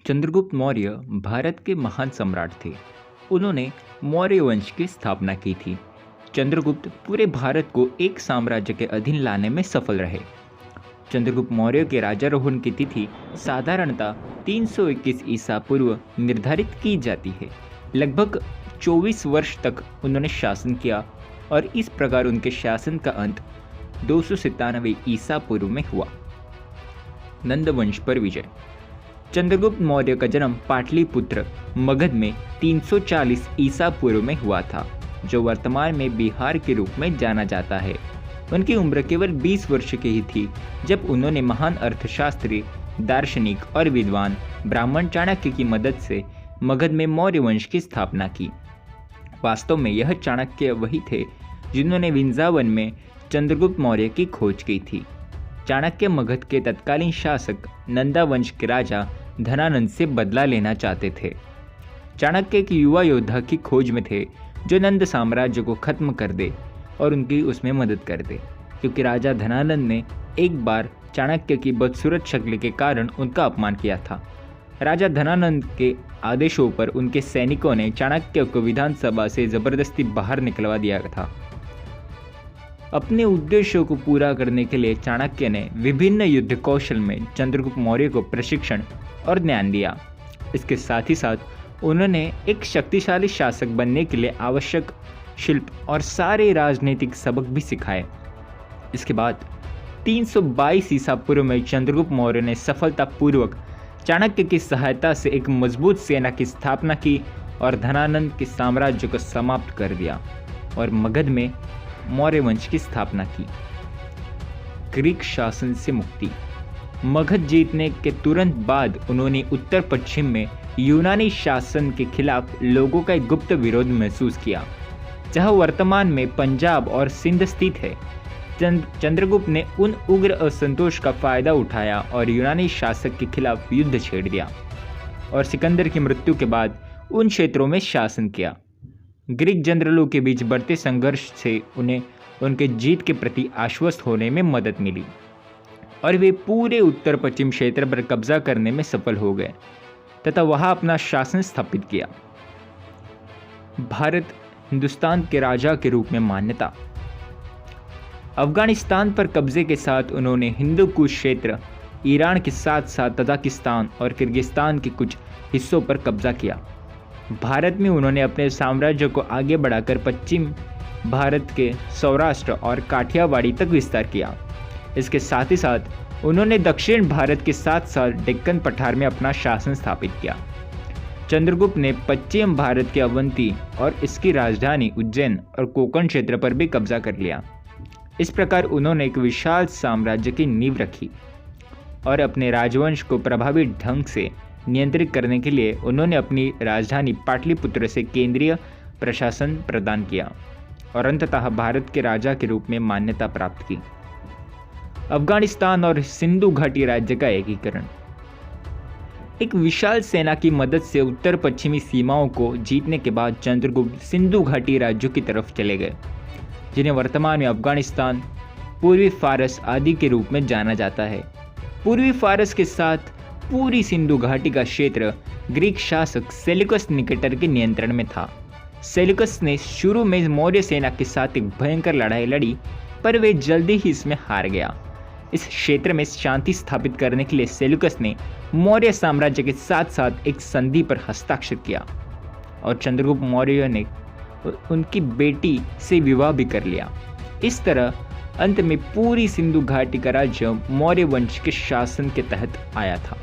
चंद्रगुप्त मौर्य भारत के महान सम्राट थे। उन्होंने मौर्य वंश की स्थापना की थी। चंद्रगुप्त पूरे भारत को एक साम्राज्य के अधीन लाने में सफल रहे। चंद्रगुप्त मौर्य के राजारोहण की तिथि साधारणतः 321 ईसा पूर्व निर्धारित की जाती है। लगभग 24 वर्ष तक उन्होंने शासन किया और इस प्रकार उनके शासन का अंत 297 ईसा पूर्व में हुआ। नंद वंश पर विजय। चंद्रगुप्त मौर्य का जन्म पाटलिपुत्र मगध में 340 ईसा पूर्व में हुआ था, जो वर्तमान में बिहार के रूप में जाना जाता है। उनकी उम्र केवल 20 वर्ष की ही थी जब उन्होंने महान अर्थशास्त्री, दार्शनिक और विद्वान ब्राह्मण चाणक्य की मदद से मगध में मौर्य वंश की स्थापना की। वास्तव में यह चाणक्य वही थे जिन्होंने विंध्यावन में चंद्रगुप्त मौर्य की खोज की थी। चाणक्य मगध के तत्कालीन शासक नंदा वंश के राजा धनानंद से बदला लेना चाहते थे। चाणक्य एक युवा योद्धा की खोज में थे जो नंद साम्राज्य को खत्म कर दे और उनकी उसमें मदद कर दे, क्योंकि राजा धनानंद ने एक बार चाणक्य की बदसूरत शक्ल के कारण उनका अपमान किया था। राजा धनानंद के आदेशों पर उनके सैनिकों ने चाणक्य को विधानसभा से जबरदस्ती बाहर निकलवा दिया था। अपने उद्देश्यों को पूरा करने के लिए चाणक्य ने विभिन्न युद्ध कौशल में चंद्रगुप्त मौर्य को प्रशिक्षण और ज्ञान दिया। इसके साथ ही साथ उन्होंने एक शक्तिशाली शासक बनने के लिए आवश्यक शिल्प और सारे राजनीतिक सबक भी सिखाए। इसके बाद 322 ईसा पूर्व में चंद्रगुप्त मौर्य ने सफलतापूर्वक चाणक्य की सहायता से एक मजबूत सेना की स्थापना की और धनानंद के साम्राज्य को समाप्त कर दिया और मगध में मौर्य वंश की स्थापना की। ग्रीक शासन से मुक्ति। मगध जीतने के तुरंत बाद उन्होंने उत्तर पश्चिम में यूनानी शासन के खिलाफ लोगों का एक गुप्त विरोध महसूस किया, जहां वर्तमान में पंजाब और सिंध स्थित है। चंद्रगुप्त ने उन उग्र असंतोष का फायदा उठाया और यूनानी शासक के खिलाफ युद्ध छेड़ दिया और सिकंदर की मृत्यु के बाद उन क्षेत्रों में शासन किया। ग्रीक जनरलों के बीच बढ़ते संघर्ष से उन्हें उनके जीत के प्रति आश्वस्त होने में मदद मिली और वे पूरे उत्तर पश्चिम क्षेत्र पर कब्जा करने में सफल हो गए तथा वहां अपना शासन स्थापित किया। भारत हिंदुस्तान के राजा के रूप में मान्यता। अफगानिस्तान पर कब्जे के साथ उन्होंने हिंदू कुश क्षेत्र, ईरान के साथ साथ तजाकिस्तान और किर्गिस्तान के कुछ हिस्सों पर कब्जा किया। भारत में उन्होंने अपने साम्राज्य को आगे बढ़ाकर पश्चिम भारत के सौराष्ट्र और काठियावाड़ी तक विस्तार किया। इसके साथ ही साथ उन्होंने दक्षिण भारत के साथ साथ डेक्कन पठार में अपना शासन स्थापित किया। चंद्रगुप्त ने पश्चिम भारत के अवंती और इसकी राजधानी उज्जैन और कोंकण क्षेत्र पर भी कब्जा कर लिया। इस प्रकार उन्होंने एक विशाल साम्राज्य की नींव रखी और अपने राजवंश को प्रभावी ढंग से नियंत्रित करने के लिए उन्होंने अपनी राजधानी पाटलिपुत्र से केंद्रीय प्रशासन प्रदान किया और अंततः भारत के राजा के रूप में मान्यता प्राप्त की। अफगानिस्तान और सिंधु घाटी राज्य का एकीकरण। एक विशाल सेना की मदद से उत्तर पश्चिमी सीमाओं को जीतने के बाद चंद्रगुप्त सिंधु घाटी राज्यों की तरफ चले गए, जिन्हें वर्तमान में अफगानिस्तान, पूर्वी फारस आदि के रूप में जाना जाता है। पूर्वी फारस के साथ पूरी सिंधु घाटी का क्षेत्र ग्रीक शासक सेल्यूकस निकेटर के नियंत्रण में था। सेल्यूकस ने शुरू में मौर्य सेना के साथ एक भयंकर लड़ाई लड़ी, पर वे जल्दी ही इसमें हार गया। इस क्षेत्र में शांति स्थापित करने के लिए सेल्यूकस ने मौर्य साम्राज्य के साथ साथ एक संधि पर हस्ताक्षर किया और चंद्रगुप्त मौर्य ने उनकी बेटी से विवाह भी कर लिया। इस तरह अंत में पूरी सिंधु घाटी का राज्य मौर्य वंश के शासन के तहत आया था।